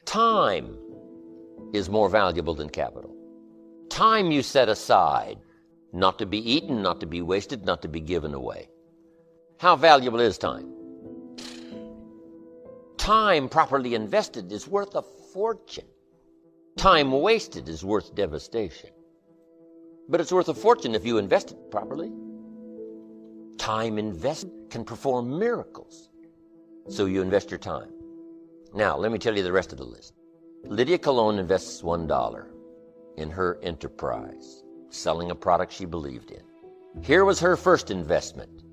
Time is more valuable than capital. Time you set aside, not to be eaten, not to be wasted, not to be given away. How valuable is time? Time properly invested is worth a fortune. Time wasted is worth devastation. But it's worth a fortune if you invest it properly. Time invested can perform miracles. So you invest your time. Now, let me tell you the rest of the list. Lydia Colon invests $1 in her enterprise, selling a product she believed in. Here was her first investment,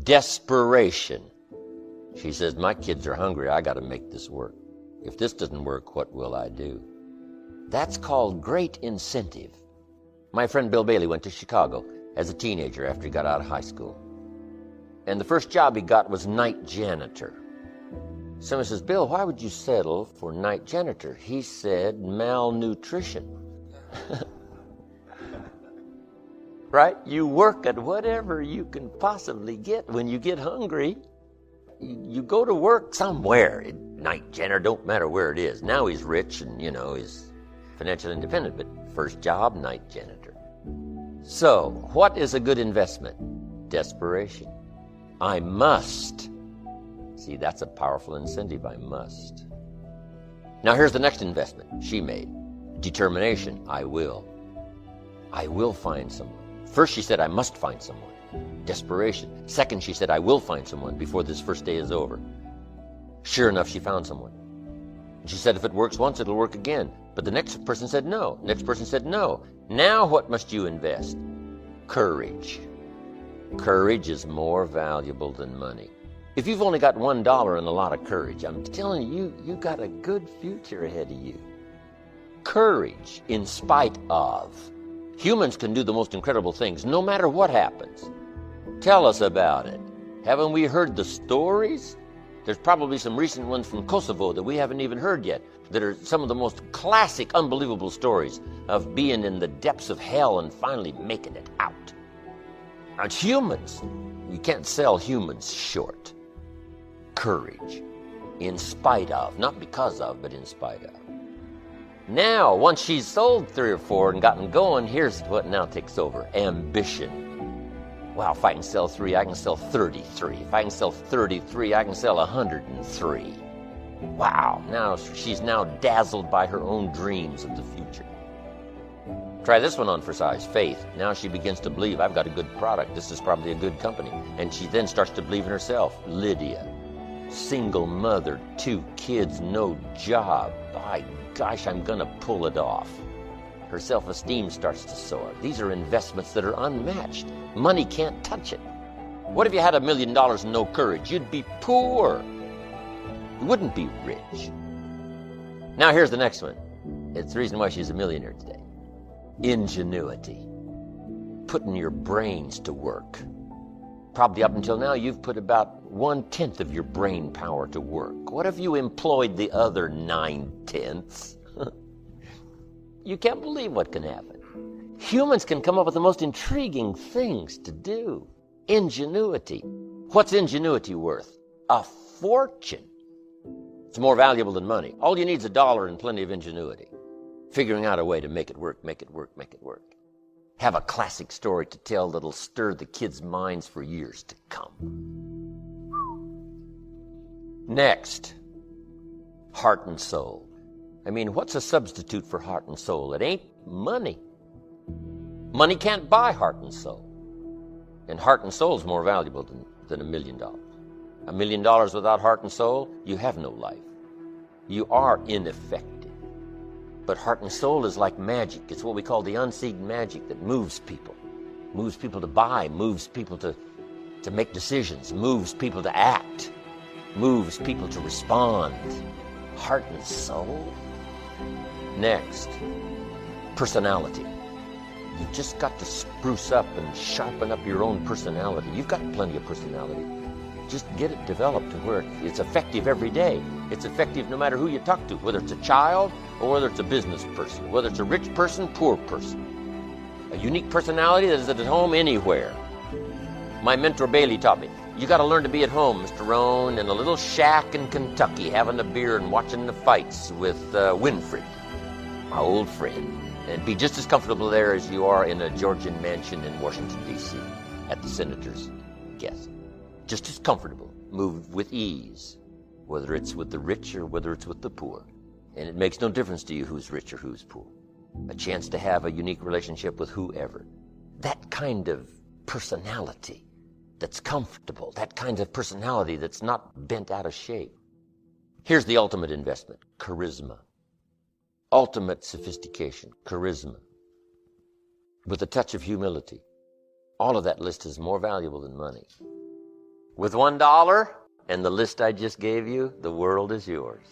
desperation. She says, my kids are hungry, I got to make this work. If this doesn't work, what will I do? That's called great incentive. My friend Bill Bailey went to Chicago as a teenager after he got out of high school. And the first job he got was night janitor. Someone says, Bill, why would you settle for night janitor? He said, malnutrition. Right? You work at whatever you can possibly get. When you get hungry, you go to work somewhere. Night janitor, don't matter where it is. Now he's rich and, he's financially independent, but first job, night janitor. So, what is a good investment? Desperation. I must. See, that's a powerful incentive. I must. Now here's the next investment she made. Determination. I will. I will find someone. First she said, I must find someone. Desperation. Second, she said, I will find someone before this first day is over. Sure enough, she found someone. She said, if it works once, it'll work again. But the next person said no. Next person said no. Now what must you invest? Courage. Courage is more valuable than money. If you've only got $1 and a lot of courage, I'm telling you, you got a good future ahead of you. Courage in spite of. Humans can do the most incredible things, no matter what happens. Tell us about it. Haven't we heard the stories? There's probably some recent ones from Kosovo that we haven't even heard yet, that are some of the most classic, unbelievable stories of being in the depths of hell and finally making it out. Now, it's humans. You can't sell humans short. Courage. In spite of. Not because of, but in spite of. Now, once she's sold 3 or 4 and gotten going, here's what now takes over. Ambition. Wow, if I can sell 3, I can sell 33. If I can sell 33, I can sell 103. Wow, now she's now dazzled by her own dreams of the future. Try this one on for size, faith. Now she begins to believe, I've got a good product. This is probably a good company. And she then starts to believe in herself. Lydia, single mother, 2 kids, no job. By gosh, I'm going to pull it off. Her self-esteem starts to soar. These are investments that are unmatched. Money can't touch it. What if you had $1 million and no courage? You'd be poor. You wouldn't be rich. Now here's the next one. It's the reason why she's a millionaire today. Ingenuity. Putting your brains to work. Probably up until now, you've put about 1/10 of your brain power to work. What if you employed the other 9/10? You can't believe what can happen. Humans can come up with the most intriguing things to do. Ingenuity. What's ingenuity worth? A fortune. It's more valuable than money. All you need is $1 and plenty of ingenuity. Figuring out a way to make it work, make it work, make it work. Have a classic story to tell that'll stir the kids' minds for years to come. Next, heart and soul. I mean, what's a substitute for heart and soul? It ain't money. Money can't buy heart and soul. And heart and soul is more valuable than $1 million. $1 million without heart and soul, you have no life. You are ineffective. But heart and soul is like magic. It's what we call the unseen magic that moves people. Moves people to buy, moves people to make decisions, moves people to act, moves people to respond. Heart and soul. Next, personality. You've just got to spruce up and sharpen up your own personality. You've got plenty of personality. Just get it developed to where it's effective every day. It's effective no matter who you talk to, whether it's a child or whether it's a business person, whether it's a rich person, poor person. A unique personality that is at home anywhere. My mentor Bailey taught me, You got to learn to be at home, Mr. Rohn, in a little shack in Kentucky, having a beer and watching the fights with Winfred, my old friend, and be just as comfortable there as you are in a Georgian mansion in Washington, D.C., at the senator's guest. Just as comfortable, move with ease, whether it's with the rich or whether it's with the poor. And it makes no difference to you who's rich or who's poor. A chance to have a unique relationship with whoever. That kind of personality that's comfortable, that kind of personality that's not bent out of shape. Here's the ultimate investment, charisma. Ultimate sophistication, charisma, with a touch of humility. All of that list is more valuable than money. With $1 and the list I just gave you, the world is yours.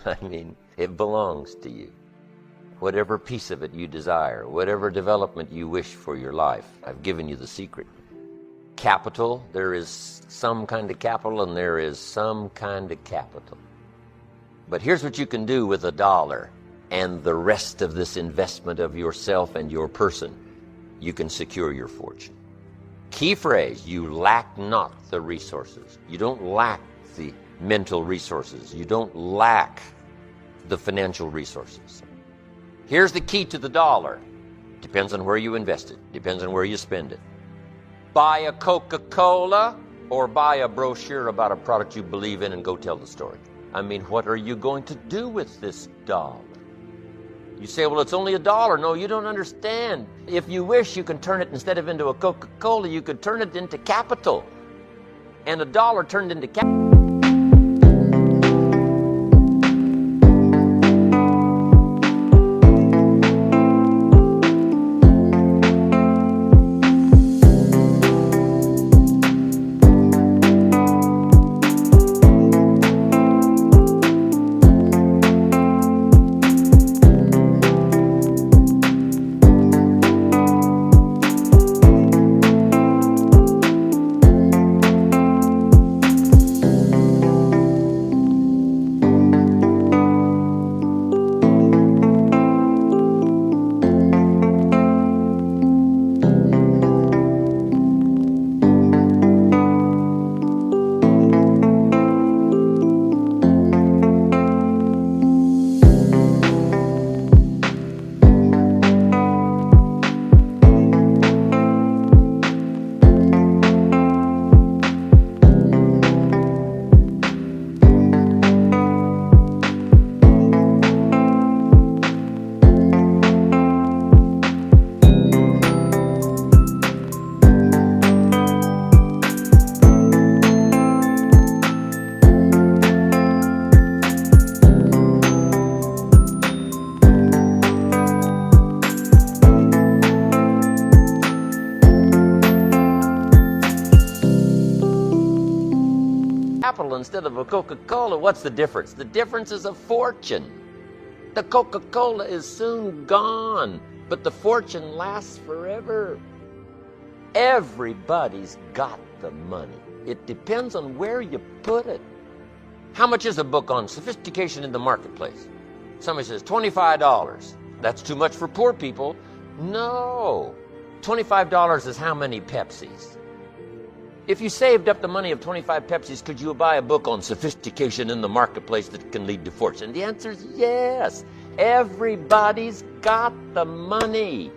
I mean, it belongs to you. Whatever piece of it you desire, whatever development you wish for your life, I've given you the secret. Capital, there is some kind of capital and there is some kind of capital. But here's what you can do with $1 and the rest of this investment of yourself and your person. You can secure your fortune. Key phrase, you lack not the resources. You don't lack the mental resources. You don't lack the financial resources. Here's the key to the dollar. Depends on where you invest it. Depends on where you spend it. Buy a Coca-Cola or buy a brochure about a product you believe in and go tell the story. I mean, what are you going to do with this dollar? You say, well, it's only $1. No, you don't understand. If you wish, you can turn it, instead of into a Coca-Cola, you could turn it into capital. And $1 turned into capital. Instead of a Coca-Cola, what's the difference? The difference is a fortune. The Coca-Cola is soon gone, but the fortune lasts forever. Everybody's got the money. It depends on where you put it. How much is a book on sophistication in the marketplace? Somebody says $25. That's too much for poor people. No. $25 is how many Pepsis? If you saved up the money of 25 Pepsis, could you buy a book on sophistication in the marketplace that can lead to fortune? The answer is yes. Everybody's got the money.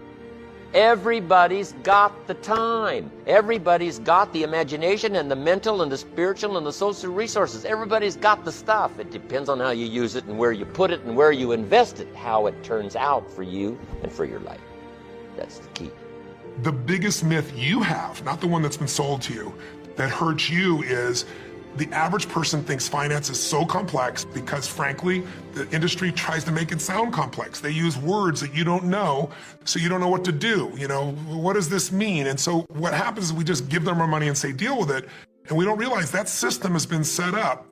Everybody's got the time. Everybody's got the imagination and the mental and the spiritual and the social resources. Everybody's got the stuff. It depends on how you use it and where you put it and where you invest it, how it turns out for you and for your life. That's the key. The biggest myth you have, not the one that's been sold to you, that hurts you is the average person thinks finance is so complex because, frankly, the industry tries to make it sound complex. They use words that you don't know, so you don't know what to do. You know, what does this mean? And so what happens is we just give them our money and say, deal with it, and we don't realize that system has been set up.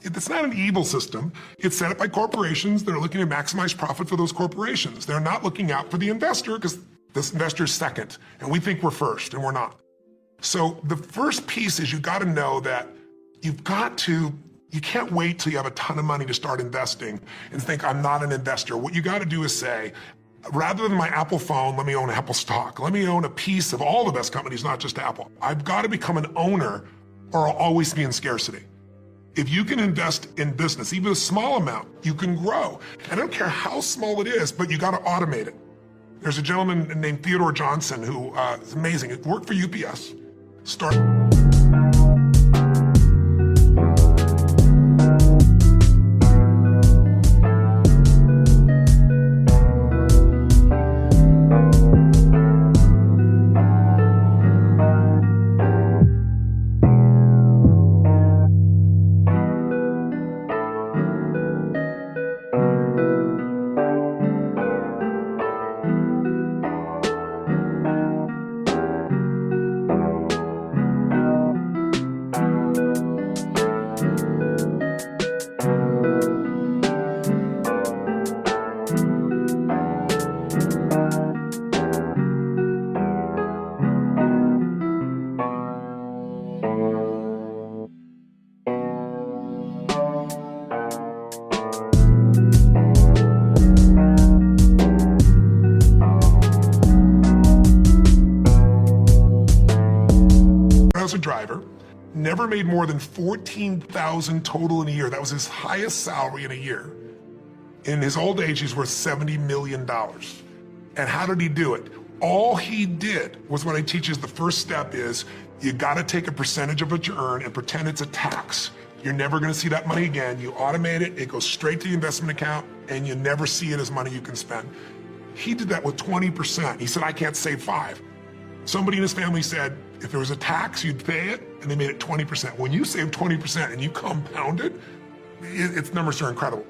It's not an evil system. It's set up by corporations that are looking to maximize profit for those corporations. They're not looking out for the investor because this investor's second, and we think we're first, and we're not. So the first piece is you got to know that you can't wait till you have a ton of money to start investing and think, I'm not an investor. What you got to do is say, rather than my Apple phone, let me own Apple stock. Let me own a piece of all the best companies, not just Apple. I've got to become an owner or I'll always be in scarcity. If you can invest in business, even a small amount, you can grow. I don't care how small it is, but you got to automate it. There's a gentleman named Theodore Johnson who is amazing. It worked for UPS. As a driver, never made more than $14,000 total in a year. That was his highest salary in a year. In his old age, he's worth $70 million. And how did he do it? All he did was what I teach is the first step is you gotta take a percentage of what you earn and pretend it's a tax. You're never gonna see that money again. You automate it, it goes straight to the investment account, and you never see it as money you can spend. He did that with 20%. He said, I can't save 5. Somebody in his family said, if there was a tax, you'd pay it, and they made it 20%. When you save 20% and you compound it, its numbers are incredible.